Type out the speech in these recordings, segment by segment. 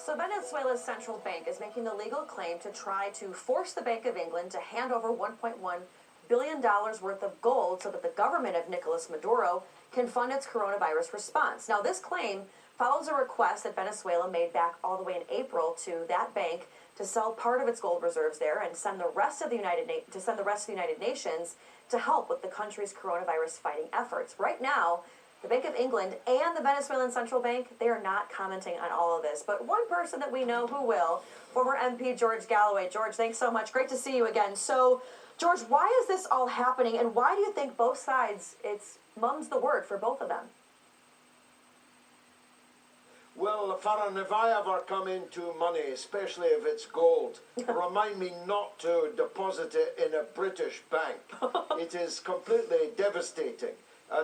So Venezuela's central bank is making the legal claim to try to force the Bank of England to hand over $1.1 billion worth of gold so that the government of Nicolas Maduro can fund its coronavirus response. Now, this claim follows a request that Venezuela made back all the way in April to that bank to sell part of its gold reserves there and send the rest of the United Nations to help with the country's coronavirus fighting efforts. Right now, the Bank of England and the Venezuelan Central Bank, they are not commenting on all of this. But one person that we know who will, former MP George Galloway. George, thanks so much. Great to see you again. So, George, why is this all happening, and why do you think both sides, it's mum's the word for both of them? Well, Farron, if I ever come into money, especially if it's gold, remind me not to deposit it in a British bank. It is completely devastating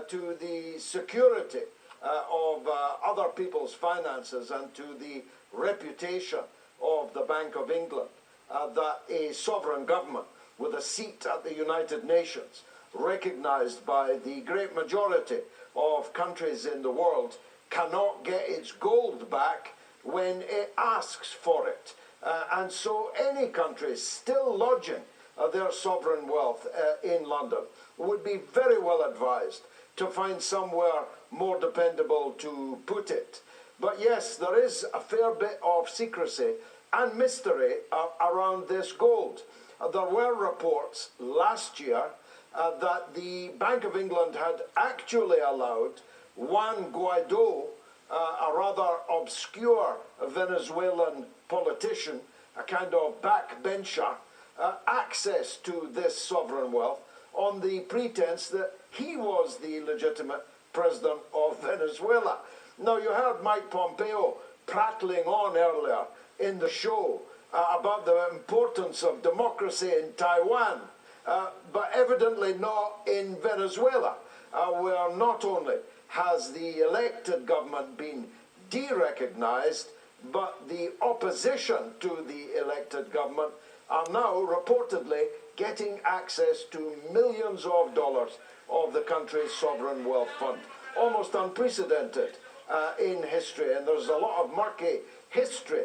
to the security of other people's finances and to the reputation of the Bank of England that a sovereign government with a seat at the United Nations, recognized by the great majority of countries in the world, cannot get its gold back when it asks for it. And so any country still lodging their sovereign wealth in London would be very well advised to find somewhere more dependable to put it. But yes, there is a fair bit of secrecy and mystery around this gold. There were reports last year that the Bank of England had actually allowed Juan Guaido, a rather obscure Venezuelan politician, a kind of backbencher, access to this sovereign wealth on the pretense that he was the legitimate president of Venezuela. Now, you heard Mike Pompeo prattling on earlier in the show about the importance of democracy in Taiwan, but evidently not in Venezuela, where not only has the elected government been de-recognized, but the opposition to the elected government are now reportedly getting access to millions of dollars of the country's sovereign wealth fund. Almost unprecedented in history, and there's a lot of murky history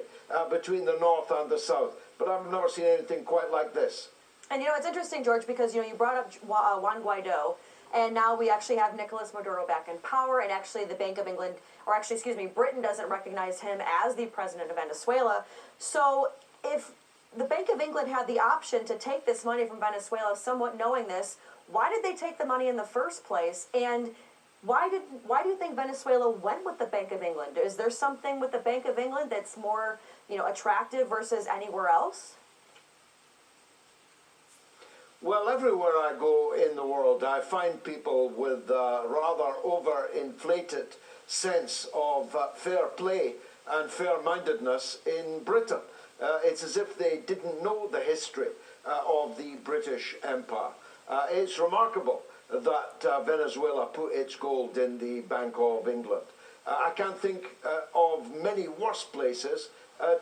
between the North and the South, but I've never seen anything quite like this. And you know, it's interesting, George, because you brought up Juan Guaido, and now we actually have Nicolas Maduro back in power, and actually the Bank of England, or actually, excuse me, Britain doesn't recognize him as the president of Venezuela. So if the Bank of England had the option to take this money from Venezuela, somewhat knowing this, why did they take the money in the first place? And why do you think Venezuela went with the Bank of England? Is there something with the Bank of England that's more, attractive versus anywhere else? Well, everywhere I go in the world, I find people with a rather overinflated sense of fair play and fair-mindedness in Britain. It's as if they didn't know the history of the British Empire. It's remarkable that Venezuela put its gold in the Bank of England. I can't think of many worse places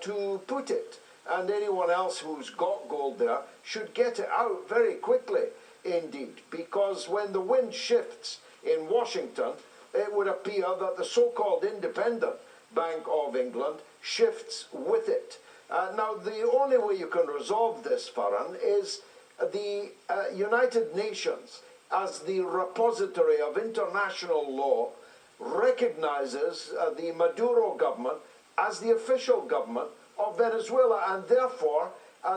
to put it. And anyone else who's got gold there should get it out very quickly indeed, because when the wind shifts in Washington, it would appear that the so-called independent Bank of England shifts with it. Now, the only way you can resolve this, Farron, is the United Nations, as the repository of international law, recognizes the Maduro government as the official government of Venezuela, and therefore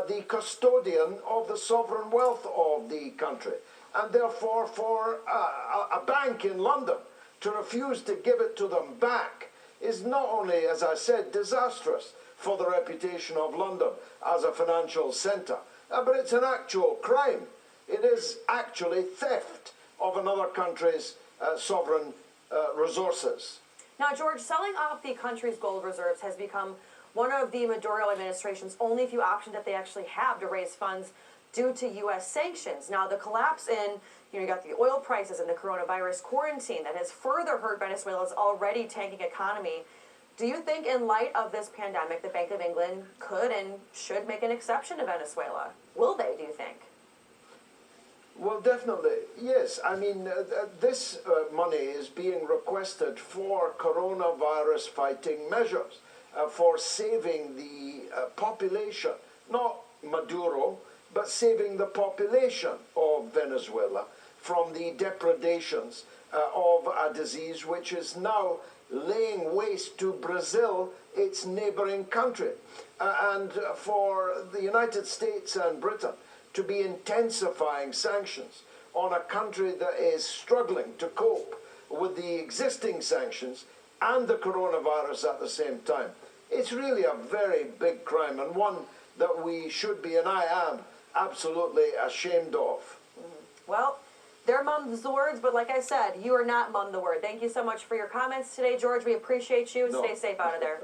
the custodian of the sovereign wealth of the country. And therefore, for a bank in London to refuse to give it to them back is not only, as I said, disastrous for the reputation of London as a financial centre, but it's an actual crime. It is actually theft of another country's sovereign resources. Now, George, selling off the country's gold reserves has become one of the Maduro administration's only few options that they actually have to raise funds due to U.S. sanctions. Now, the collapse in, you got the oil prices and the coronavirus quarantine that has further hurt Venezuela's already tanking economy. Do you think, in light of this pandemic, the Bank of England could and should make an exception to Venezuela? Will they, do you think? Well, definitely, yes. I mean, this money is being requested for coronavirus fighting measures. for saving the population, not Maduro, but saving the population of Venezuela from the depredations of a disease which is now laying waste to Brazil, its neighboring country. And for the United States and Britain to be intensifying sanctions on a country that is struggling to cope with the existing sanctions and the coronavirus at the same time. It's really a very big crime, and one that we should be, and I am, absolutely ashamed of. Well, they're mum the words, but like I said, you are not mum the word. Thank you so much for your comments today, George. We appreciate you. No. Stay safe out of there.